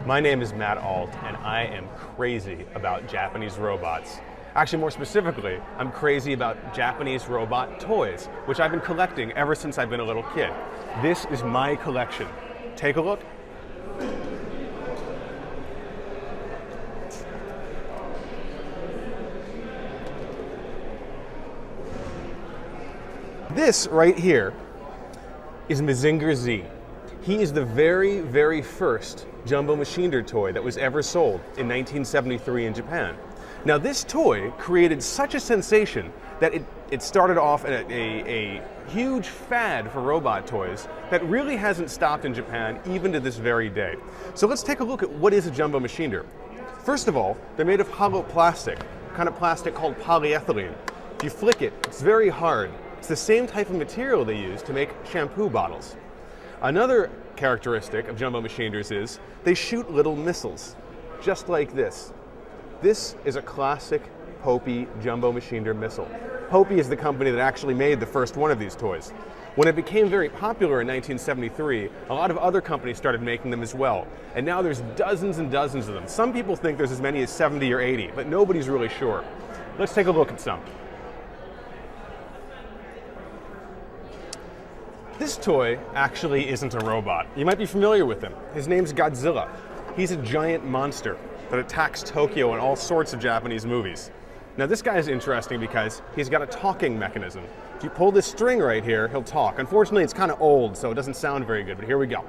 My name is Matt Alt, and I am crazy about Japanese robots. Actually, more specifically, I'm crazy about Japanese robot toys, which I've been collecting ever since I've been a little kid. This is my collection. Take a look. This right here is Mazinger Z. He is the very, very first Jumbo Machinder toy that was ever sold in 1973 in Japan. Now this toy created such a sensation that it started off a huge fad for robot toys that really hasn't stopped in Japan even to this very day. So let's take a look at what is a Jumbo Machinder. First of all, they're made of hollow plastic, a kind of plastic called polyethylene. If you flick it, it's very hard. It's the same type of material they use to make shampoo bottles. Another characteristic of Jumbo Machinders is they shoot little missiles, just like this. This is a classic Popey Jumbo Machinder missile. Popey is the company that actually made the first one of these toys. When it became very popular in 1973, a lot of other companies started making them as well. And now there's dozens and dozens of them. Some people think there's as many as 70 or 80, but nobody's really sure. Let's take a look at some. This toy actually isn't a robot. You might be familiar with him. His name's Godzilla. He's a giant monster that attacks Tokyo in all sorts of Japanese movies. Now this guy is interesting because he's got a talking mechanism. If you pull this string right here, he'll talk. Unfortunately, it's kind of old, so it doesn't sound very good, but here we go.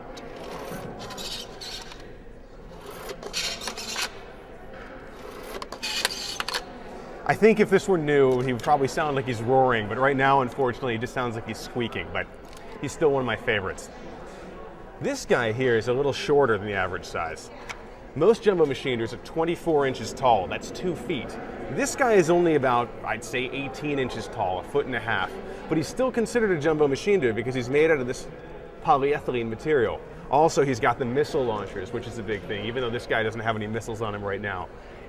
I think if this were new, he would probably sound like he's roaring, but right now, unfortunately, he just sounds like he's squeaking, but he's still one of my favorites. This guy here is a little shorter than the average size. Most Jumbo Machinders are 24 inches tall, that's 2 feet. This guy is only about, I'd say 18 inches tall, 1.5 feet, but he's still considered a Jumbo Machinder because he's made out of this polyethylene material. Also, he's got the missile launchers, which is a big thing, even though this guy doesn't have any missiles on him right now.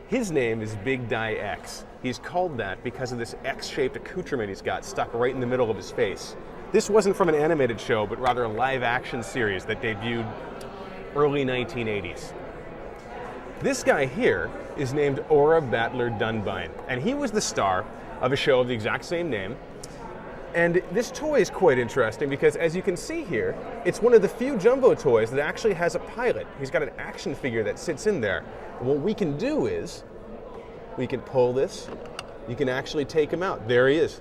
His name is Big Die X. He's called that because of this X-shaped accoutrement he's got stuck right in the middle of his face. This wasn't from an animated show, but rather a live-action series that debuted early 1980s. This guy here is named Aura Battler Dunbine, and he was the star of a show of the exact same name. And this toy is quite interesting because, as you can see here, it's one of the few Jumbo toys that actually has a pilot. He's got an action figure that sits in there. And what we can do is, we can pull this, you can actually take him out. There he is.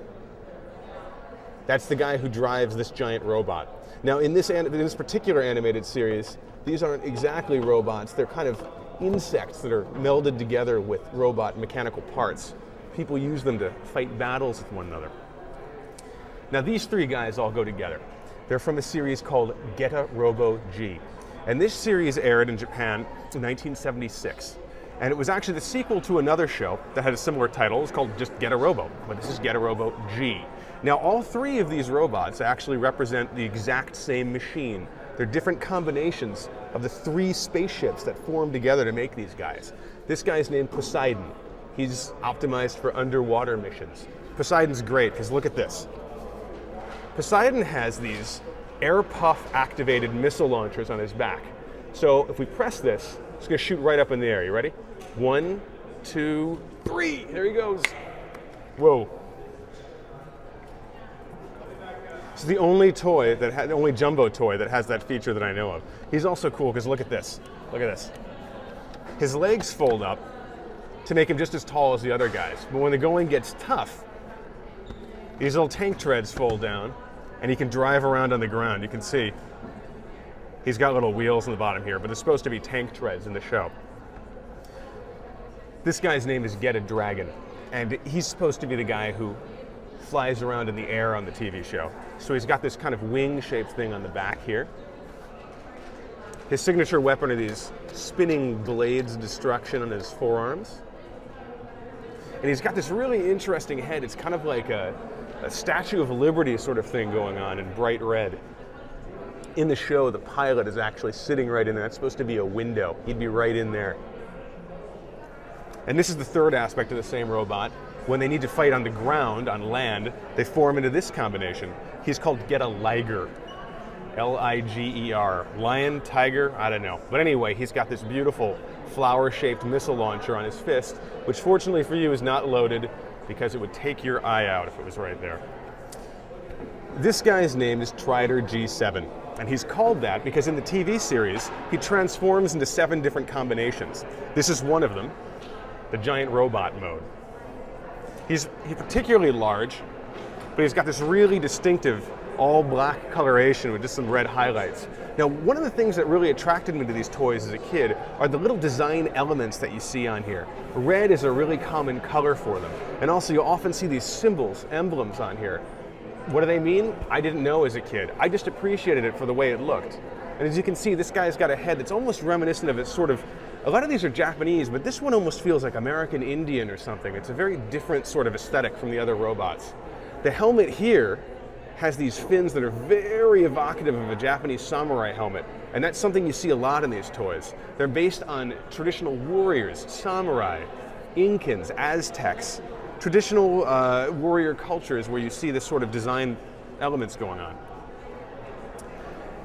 That's the guy who drives this giant robot. Now, in this particular animated series, these aren't exactly robots. They're kind of insects that are melded together with robot mechanical parts. People use them to fight battles with one another. Now, these three guys all go together. They're from a series called Geta Robo G. And this series aired in Japan in 1976. And it was actually the sequel to another show that had a similar title. It was called just Geta Robo, but this is Geta Robo G. Now, all three of these robots actually represent the exact same machine. They're different combinations of the three spaceships that form together to make these guys. This guy's named Poseidon. He's optimized for underwater missions. Poseidon's great, because look at this. Poseidon has these air puff activated missile launchers on his back. So if we press this, it's going to shoot right up in the air. You ready? 1, 2, 3. There he goes. Whoa. It's the only toy the only Jumbo toy that has that feature that I know of. He's also cool because look at this. Look at this. His legs fold up to make him just as tall as the other guys. But when the going gets tough, these little tank treads fold down and he can drive around on the ground. You can see he's got little wheels on the bottom here, but they're supposed to be tank treads in the show. This guy's name is Geta Dragon, and he's supposed to be the guy who flies around in the air on the TV show. So he's got this kind of wing-shaped thing on the back here. His signature weapon are these spinning blades of destruction on his forearms. And he's got this really interesting head. It's kind of like a Statue of Liberty sort of thing going on in bright red. In the show, the pilot is actually sitting right in there. That's supposed to be a window. He'd be right in there. And this is the third aspect of the same robot. When they need to fight on the ground, on land, they form into this combination. He's called Geta Liger. Liger. Lion, tiger, I don't know. But anyway, he's got this beautiful flower-shaped missile launcher on his fist, which fortunately for you is not loaded because it would take your eye out if it was right there. This guy's name is Strider G7, and he's called that because in the TV series, he transforms into 7 different combinations. This is one of them, the giant robot mode. He's particularly large, but he's got this really distinctive all black coloration with just some red highlights. Now, one of the things that really attracted me to these toys as a kid are the little design elements that you see on here. Red is a really common color for them. And also you often see these symbols, emblems on here. What do they mean? I didn't know as a kid. I just appreciated it for the way it looked. And as you can see, this guy's got a head that's almost reminiscent of a lot of these are Japanese, but this one almost feels like American Indian or something. It's a very different sort of aesthetic from the other robots. The helmet here has these fins that are very evocative of a Japanese samurai helmet, and that's something you see a lot in these toys. They're based on traditional warriors, samurai, Incans, Aztecs, traditional warrior cultures where you see this sort of design elements going on.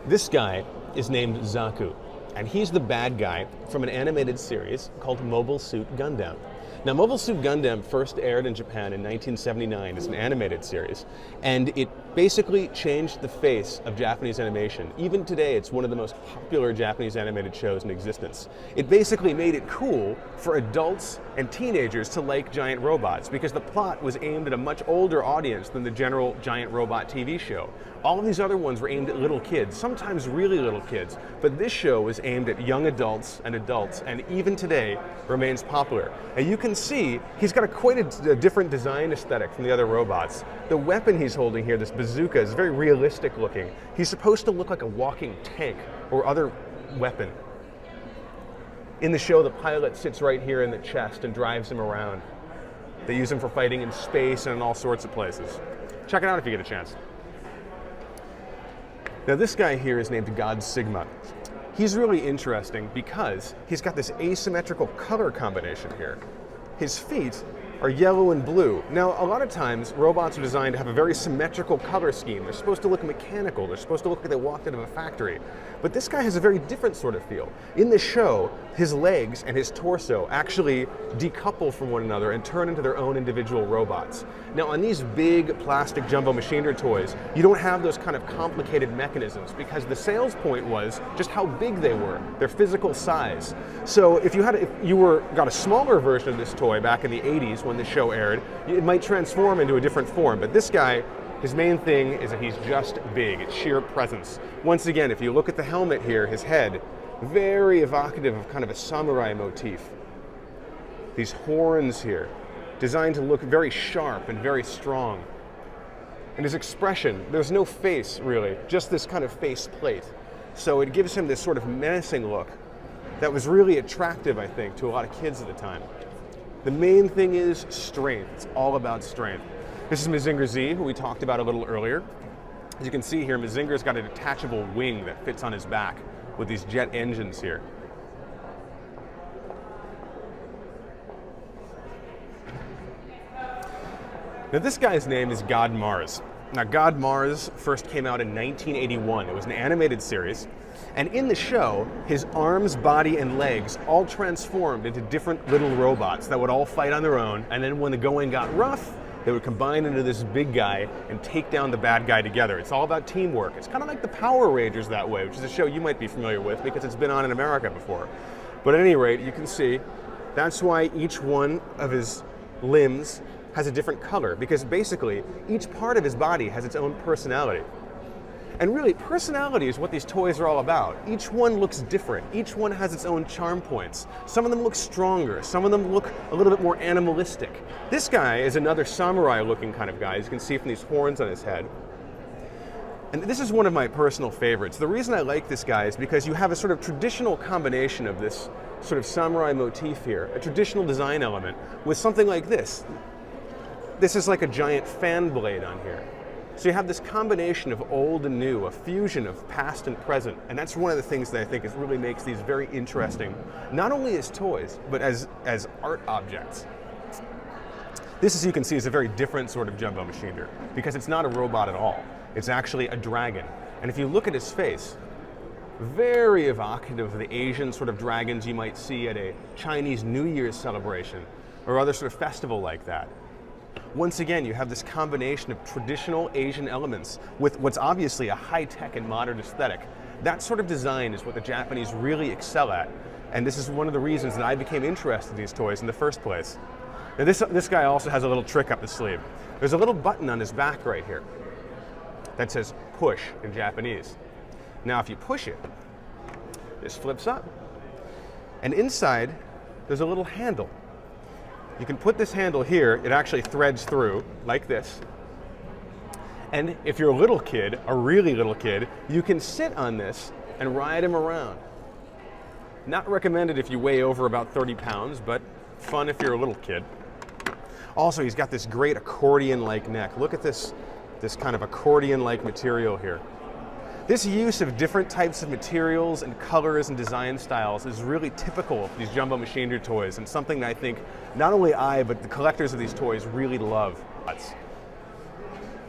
This guy is named Zaku, and he's the bad guy from an animated series called Mobile Suit Gundam. Now, Mobile Suit Gundam first aired in Japan in 1979 as an animated series, and it basically changed the face of Japanese animation. Even today, it's one of the most popular Japanese animated shows in existence. It basically made it cool for adults and teenagers to like giant robots because the plot was aimed at a much older audience than the general giant robot TV show. All of these other ones were aimed at little kids, sometimes really little kids, but this show was aimed at young adults, and even today remains popular. And you can see he's got quite a different design aesthetic from the other robots. The weapon he's holding here, this bazooka, is very realistic looking. He's supposed to look like a walking tank or other weapon. In the show, the pilot sits right here in the chest and drives him around. They use him for fighting in space and in all sorts of places. Check it out if you get a chance. Now this guy here is named Godzilla. He's really interesting because he's got this asymmetrical color combination here. His feet are yellow and blue. Now, a lot of times, robots are designed to have a very symmetrical color scheme. They're supposed to look mechanical. They're supposed to look like they walked out of a factory. But this guy has a very different sort of feel. In the show, his legs and his torso actually decouple from one another and turn into their own individual robots. Now, on these big plastic jumbo Machinder toys, you don't have those kind of complicated mechanisms because the sales point was just how big they were, their physical size. So if you got a smaller version of this toy back in the 80s when the show aired, it might transform into a different form. But this guy, his main thing is that he's just big. It's sheer presence. Once again, if you look at the helmet here, his head, very evocative of kind of a samurai motif. These horns here, designed to look very sharp and very strong. And his expression, there's no face really, just this kind of face plate. So it gives him this sort of menacing look that was really attractive, I think, to a lot of kids at the time. The main thing is strength. It's all about strength. This is Mazinger Z, who we talked about a little earlier. As you can see here, Mazinger's got a detachable wing that fits on his back with these jet engines here. Now this guy's name is God Mars. Now God Mars first came out in 1981. It was an animated series. And in the show, his arms, body, and legs all transformed into different little robots that would all fight on their own. And then when the going got rough, they would combine into this big guy and take down the bad guy together. It's all about teamwork. It's kind of like the Power Rangers that way, which is a show you might be familiar with because it's been on in America before. But at any rate, you can see that's why each one of his limbs has a different color, because basically each part of his body has its own personality. And really, personality is what these toys are all about. Each one looks different. Each one has its own charm points. Some of them look stronger. Some of them look a little bit more animalistic. This guy is another samurai-looking kind of guy, as you can see from these horns on his head. And this is one of my personal favorites. The reason I like this guy is because you have a sort of traditional combination of this sort of samurai motif here, a traditional design element, with something like this. This is like a giant fan blade on here. So you have this combination of old and new, a fusion of past and present, and that's one of the things that I think really makes these very interesting, not only as toys, but as art objects. This, as you can see, is a very different sort of jumbo Machinder, because it's not a robot at all. It's actually a dragon. And if you look at his face, very evocative of the Asian sort of dragons you might see at a Chinese New Year's celebration or other sort of festival like that. Once again, you have this combination of traditional Asian elements with what's obviously a high-tech and modern aesthetic. That sort of design is what the Japanese really excel at, and this is one of the reasons that I became interested in these toys in the first place. Now this guy also has a little trick up his sleeve. There's a little button on his back right here that says push in Japanese. Now if you push it, this flips up. And inside, there's a little handle. You can put this handle here, it actually threads through like this. And if you're a little kid, a really little kid, you can sit on this and ride him around. Not recommended if you weigh over about 30 pounds, but fun if you're a little kid. Also, he's got this great accordion-like neck. Look at this kind of accordion-like material here. This use of different types of materials and colors and design styles is really typical of these Jumbo Machinder toys, and something that I think not only I, but the collectors of these toys really love.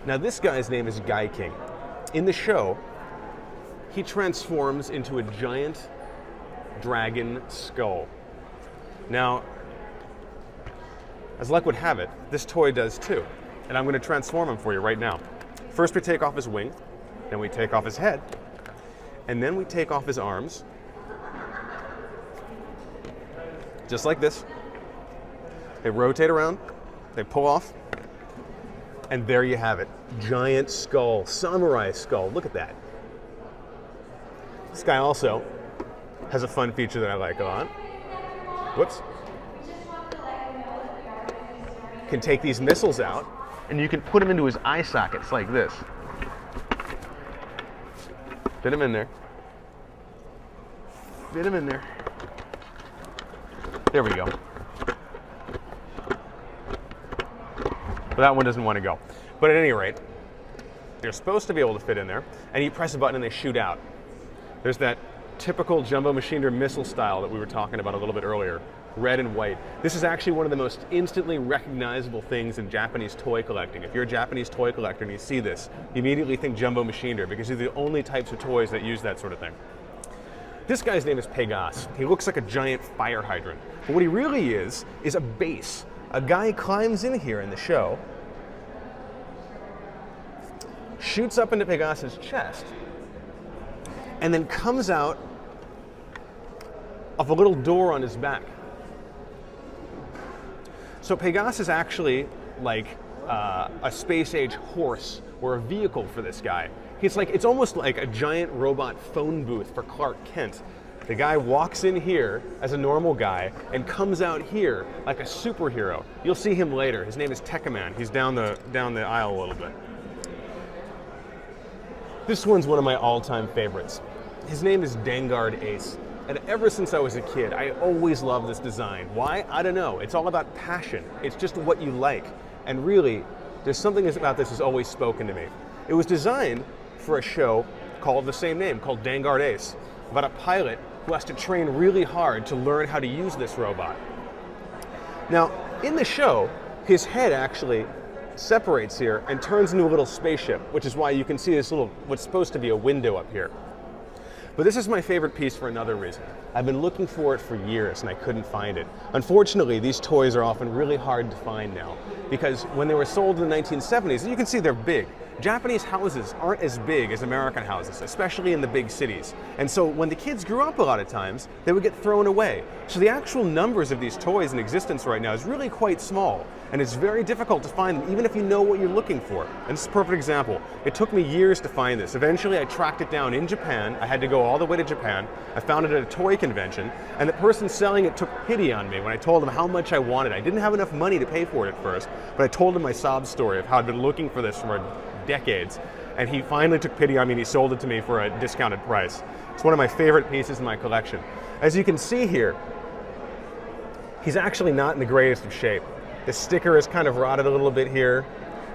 Now this guy's name is Guyking. In the show, he transforms into a giant dragon skull. Now, as luck would have it, this toy does too, and I'm going to transform him for you right now. First we take off his wing, then we take off his head, and then we take off his arms, just like this. They rotate around, they pull off, and there you have it. Giant skull, samurai skull, look at that. This guy also has a fun feature that I like a lot. Whoops. Can take these missiles out, and you can put them into his eye sockets like this. Fit him in there. Fit him in there. There we go. But that one doesn't want to go. But at any rate, they're supposed to be able to fit in there, and you press a button and they shoot out. There's that typical Jumbo Machinder missile style that we were talking about a little bit earlier, red and white. This is actually one of the most instantly recognizable things in Japanese toy collecting. If you're a Japanese toy collector and you see this, you immediately think Jumbo Machinder, because they're the only types of toys that use that sort of thing. This guy's name is Pegas. He looks like a giant fire hydrant. But what he really is a base. A guy climbs in here in the show, shoots up into Pegas's chest, and then comes out of a little door on his back. So Pegas is actually like a space-age horse or a vehicle for this guy. It's almost like a giant robot phone booth for Clark Kent. The guy walks in here as a normal guy and comes out here like a superhero. You'll see him later. His name is Tekkaman. He's down the aisle a little bit. This one's one of my all-time favorites. His name is Dengard Ace. And ever since I was a kid, I always loved this design. Why? I don't know. It's all about passion. It's just what you like. And really, there's something about this that's always spoken to me. It was designed for a show called the same name, called Dengard Ace, about a pilot who has to train really hard to learn how to use this robot. Now, in the show, his head actually separates here and turns into a little spaceship, which is why you can see this little, what's supposed to be a window up here. But this is my favorite piece for another reason. I've been looking for it for years and I couldn't find it. Unfortunately, these toys are often really hard to find now, because when they were sold in the 1970s, you can see they're big. Japanese houses aren't as big as American houses, especially in the big cities. And so when the kids grew up a lot of times, they would get thrown away. So the actual numbers of these toys in existence right now is really quite small. And it's very difficult to find them, even if you know what you're looking for. And this is a perfect example. It took me years to find this. Eventually I tracked it down in Japan. I had to go all the way to Japan. I found it at a toy convention, and the person selling it took pity on me when I told him how much I wanted. I didn't have enough money to pay for it at first, but I told him my sob story of how I'd been looking for this for decades. And he finally took pity on me and he sold it to me for a discounted price. It's one of my favorite pieces in my collection. As you can see here, he's actually not in the greatest of shape. The sticker is kind of rotted a little bit here,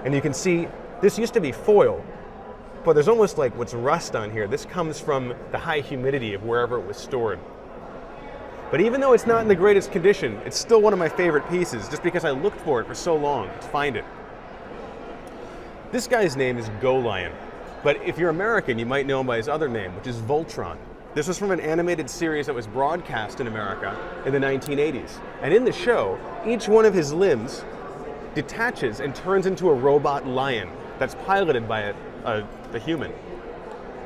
and you can see this used to be foil, but there's almost like what's rust on here. This comes from the high humidity of wherever it was stored. But even though it's not in the greatest condition, it's still one of my favorite pieces, just because I looked for it for so long to find it. This guy's name is Go Lion. But if you're American, you might know him by his other name, which is Voltron. This was from an animated series that was broadcast in America in the 1980s. And in the show, each one of his limbs detaches and turns into a robot lion that's piloted by a human.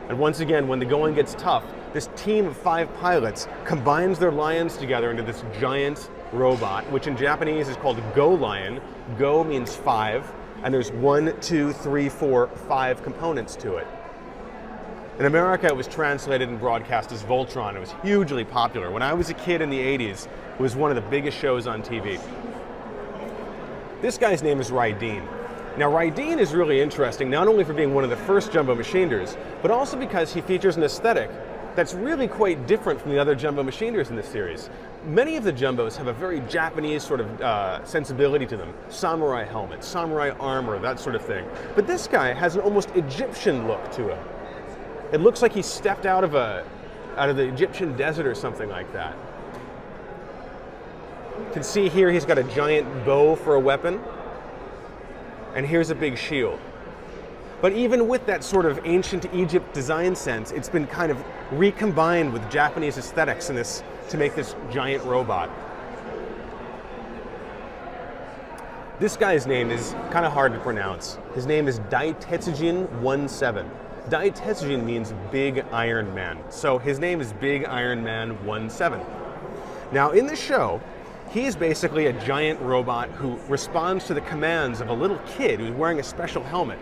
And once again, when the going gets tough, this team of 5 pilots combines their lions together into this giant robot, which in Japanese is called Go Lion. Go means 5, and there's 1, 2, 3, 4, 5 components to it. In America, it was translated and broadcast as Voltron. It was hugely popular. When I was a kid in the 80s, it was one of the biggest shows on TV. This guy's name is Raideen. Now, Raideen is really interesting, not only for being one of the first Jumbo Machinders, but also because he features an aesthetic that's really quite different from the other Jumbo Machinders in this series. Many of the Jumbos have a very Japanese sort of sensibility to them. Samurai helmets, samurai armor, that sort of thing. But this guy has an almost Egyptian look to him. It looks like he stepped out of the Egyptian desert or something like that. You can see here he's got a giant bow for a weapon, and here's a big shield. But even with that sort of ancient Egypt design sense, it's been kind of recombined with Japanese aesthetics in this to make this giant robot. This guy's name is kind of hard to pronounce. His name is Daitarn 17. Daitarn means Big Iron Man, so his name is Big Iron Man 17. Now in the show, he is basically a giant robot who responds to the commands of a little kid who's wearing a special helmet.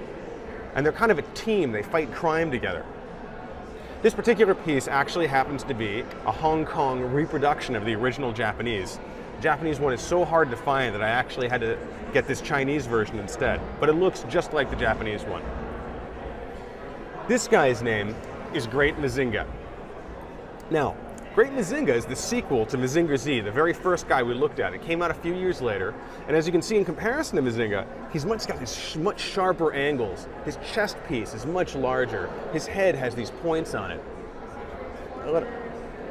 And they're kind of a team, they fight crime together. This particular piece actually happens to be a Hong Kong reproduction of the original Japanese. The Japanese one is so hard to find that I actually had to get this Chinese version instead, but it looks just like the Japanese one. This guy's name is Great Mazinger. Now, Great Mazinger is the sequel to Mazinger Z, the very first guy we looked at. It came out a few years later, and as you can see in comparison to Mazinger, he's got these much sharper angles. His chest piece is much larger. His head has these points on it.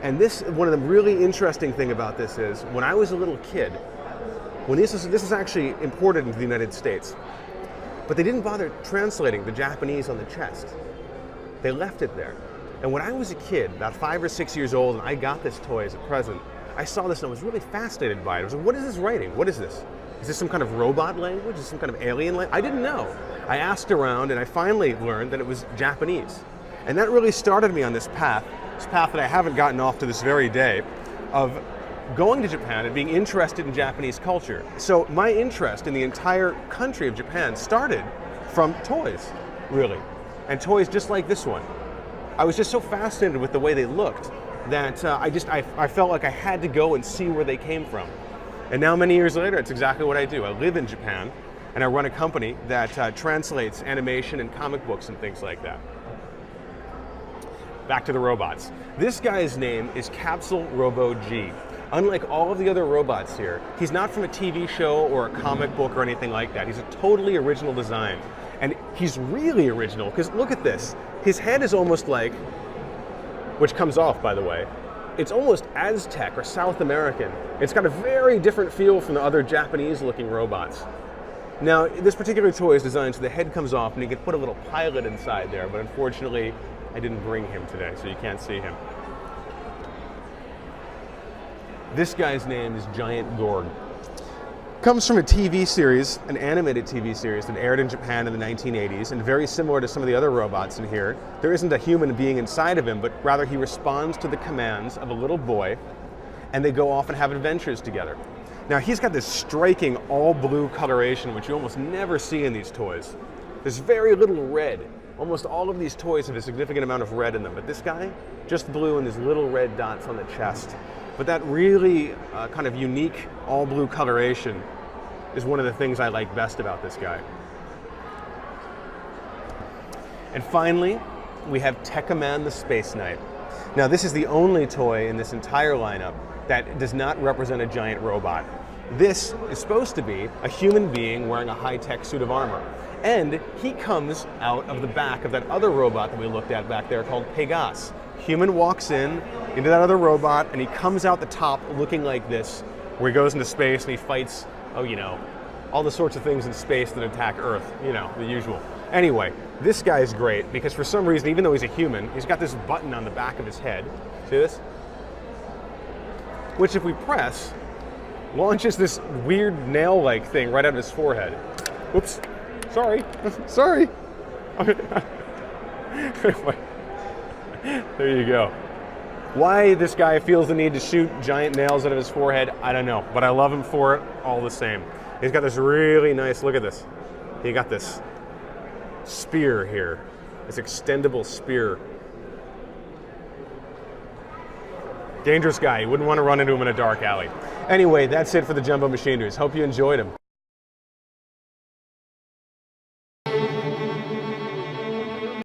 And one of the really interesting thing about this is, when I was a little kid, when this is actually imported into the United States, but they didn't bother translating the Japanese on the chest. They left it there. And when I was a kid, about 5 or 6 years old, and I got this toy as a present, I saw this and I was really fascinated by it. I was like, what is this writing? What is this? Is this some kind of robot language? Is this some kind of alien language? I didn't know. I asked around and I finally learned that it was Japanese. And that really started me on this path that I haven't gotten off to this very day, of going to Japan and being interested in Japanese culture. So my interest in the entire country of Japan started from toys, really. And toys just like this one. I was just so fascinated with the way they looked that I felt like I had to go and see where they came from. And now many years later, it's exactly what I do. I live in Japan, and I run a company that translates animation and comic books and things like that. Back to the robots. This guy's name is Geta Robo G. Unlike all of the other robots here, he's not from a TV show or a comic book or anything like that. He's a totally original design. And he's really original, because look at this. His head is almost like, which comes off, by the way, it's almost Aztec or South American. It's got a very different feel from the other Japanese-looking robots. Now, this particular toy is designed so the head comes off and you can put a little pilot inside there, but unfortunately, I didn't bring him today, so you can't see him. This guy's name is Giant Gorg. Comes from a TV series, an animated TV series that aired in Japan in the 1980s, and very similar to some of the other robots in here. There isn't a human being inside of him, but rather he responds to the commands of a little boy, and they go off and have adventures together. Now he's got this striking all blue coloration, which you almost never see in these toys. There's very little red. Almost all of these toys have a significant amount of red in them, but this guy, just blue and there's little red dots on the chest. But that really kind of unique all blue coloration is one of the things I like best about this guy. And finally, we have Tekkaman the Space Knight. Now this is the only toy in this entire lineup that does not represent a giant robot. This is supposed to be a human being wearing a high-tech suit of armor. And he comes out of the back of that other robot that we looked at back there called Pegasus. Human walks into that other robot, and he comes out the top looking like this, where he goes into space and he fights, all the sorts of things in space that attack Earth, the usual. Anyway, this guy is great because for some reason, even though he's a human, he's got this button on the back of his head. See this? Which if we press, launches this weird nail-like thing right out of his forehead. Whoops. Sorry. Sorry. There you go. Why this guy feels the need to shoot giant nails out of his forehead, I don't know. But I love him for it all the same. He's got this really nice, look at this. He got this spear here. This extendable spear. Dangerous guy. You wouldn't want to run into him in a dark alley. Anyway, that's it for the Jumbo Machinders. Hope you enjoyed him.